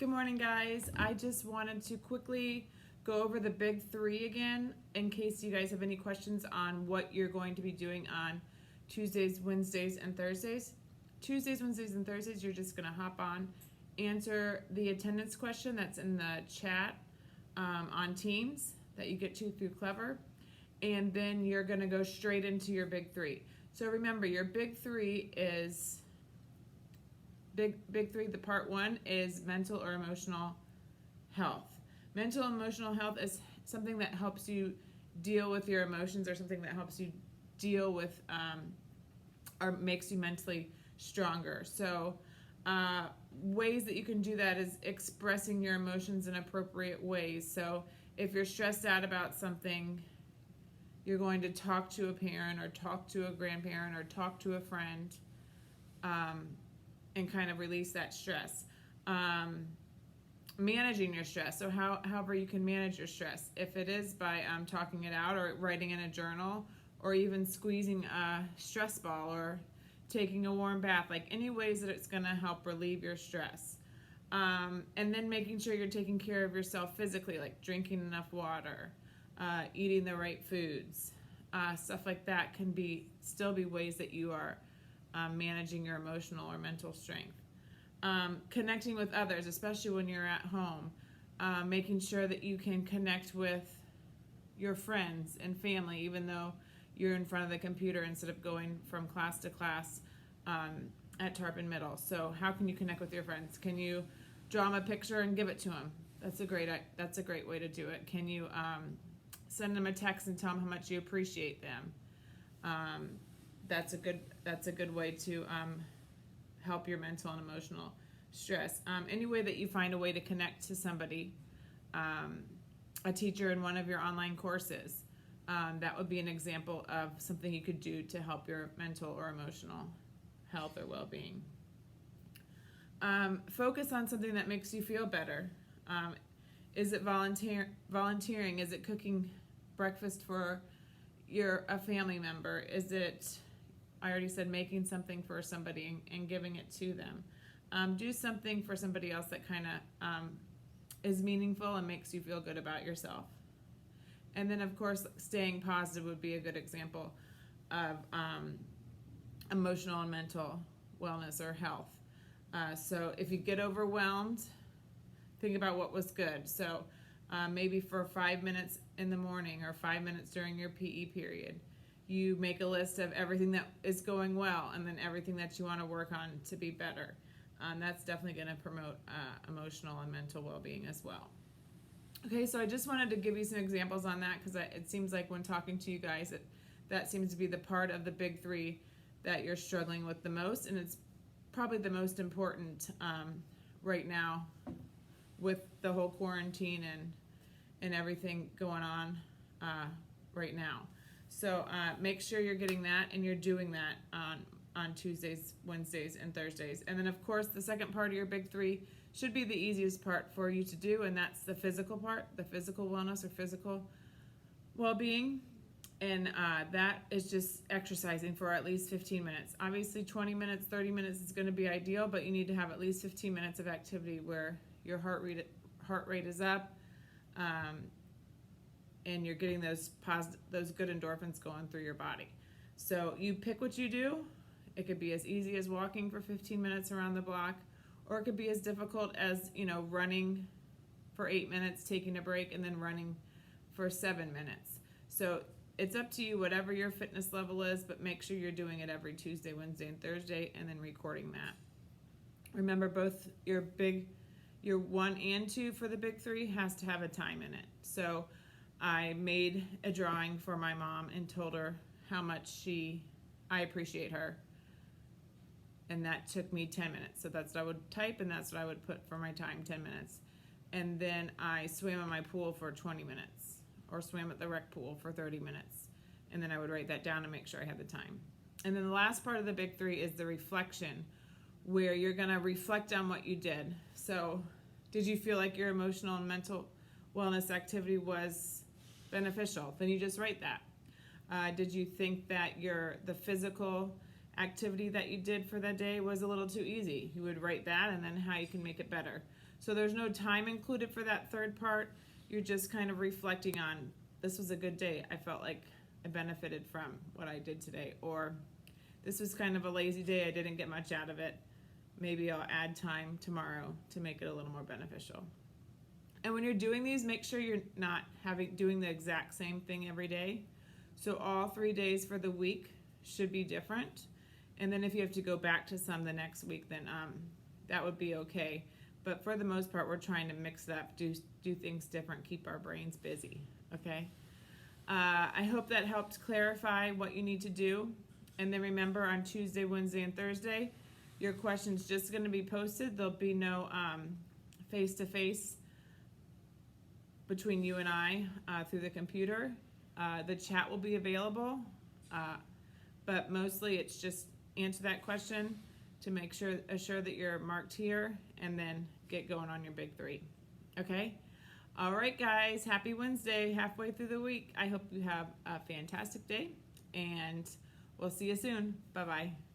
Good morning, guys. I just wanted to quickly go over the big three again in case you guys have any questions on what you're going to be doing on Tuesdays, Wednesdays, and Thursdays. Tuesdays, Wednesdays, and Thursdays, you're just going to hop on, answer the attendance question that's in the chat on Teams that you get to through Clever, and then you're going to go straight into your big three. So remember, your big three is Big three, the part one is mental or emotional health. Mental and emotional health is something that helps you deal with your emotions, or something that helps you deal with or makes you mentally stronger. So ways that you can do that is expressing your emotions in appropriate ways. So if you're stressed out about something, you're going to talk to a parent or talk to a grandparent or talk to a friend and kind of release that stress. Managing your stress, so however you can manage your stress. If it is by talking it out or writing in a journal, or even squeezing a stress ball or taking a warm bath, like any ways that it's going to help relieve your stress. And then making sure you're taking care of yourself physically, like drinking enough water, eating the right foods, stuff like that can still be ways that you are managing your emotional or mental strength. Connecting with others, especially when you're at home, making sure that you can connect with your friends and family, even though you're in front of the computer instead of going from class to class at Tarpon Middle. So how can you connect with your friends? Can you draw them a picture and give it to them? That's a great way to do it. Can you send them a text and tell them how much you appreciate them? That's a good way to help your mental and emotional stress. Any way that you find a way to connect to somebody, a teacher in one of your online courses, that would be an example of something you could do to help your mental or emotional health or well-being. Focus on something that makes you feel better. Is it volunteering? Is it cooking breakfast for a family member? Is it, I already said, making something for somebody and giving it to them? Do something for somebody else that kind of is meaningful and makes you feel good about yourself. And then, of course, staying positive would be a good example of emotional and mental wellness or health. So if you get overwhelmed, think about what was good. So maybe for 5 minutes in the morning or 5 minutes during your PE period, you make a list of everything that is going well and then everything that you want to work on to be better. That's definitely going to promote emotional and mental well-being as well. Okay, so I just wanted to give you some examples on that because it seems like when talking to you guys, that seems to be the part of the big three that you're struggling with the most, and it's probably the most important right now with the whole quarantine and everything going on right now. So make sure you're getting that and you're doing that on Tuesdays, Wednesdays, and Thursdays. And then, of course, the second part of your big three should be the easiest part for you to do, and that's the physical part, the physical wellness or physical well-being. And that is just exercising for at least 15 minutes. Obviously, 20 minutes, 30 minutes is going to be ideal, but you need to have at least 15 minutes of activity where your heart rate is up, and you're getting those good endorphins going through your body. So you pick what you do. It could be as easy as walking for 15 minutes around the block, or it could be as difficult as, running for 8 minutes, taking a break, and then running for 7 minutes. So it's up to you, whatever your fitness level is, but make sure you're doing it every Tuesday, Wednesday, and Thursday, and then recording that. Remember, both your 1 and 2 for the big three has to have a time in it. So I made a drawing for my mom and told her how much I appreciate her. And that took me 10 minutes. So that's what I would type, and that's what I would put for my time, 10 minutes. And then I swam in my pool for 20 minutes, or swam at the rec pool for 30 minutes. And then I would write that down to make sure I had the time. And then the last part of the big three is the reflection, where you're going to reflect on what you did. So did you feel like your emotional and mental wellness activity was beneficial? Then you just write that. Did you think that the physical activity that you did for that day was a little too easy. You would write that and then how you can make it better. So there's no time included for that third part. You're just kind of reflecting on, this was a good day. I felt like I benefited from what I did today. Or this was kind of a lazy day. I didn't get much out of it. Maybe I'll add time tomorrow to make it a little more beneficial. And when you're doing these, make sure you're not doing the exact same thing every day. So all 3 days for the week should be different. And then if you have to go back to some the next week, then that would be okay. But for the most part, we're trying to mix it up, do things different, keep our brains busy, okay? I hope that helped clarify what you need to do. And then remember, on Tuesday, Wednesday, and Thursday, your question's just going to be posted. There'll be no face-to-face between you and I through the computer. The chat will be available, but mostly it's just answer that question to assure that you're marked here, and then get going on your big 3. Okay? All right, guys. Happy Wednesday, halfway through the week. I hope you have a fantastic day, and we'll see you soon. Bye-bye.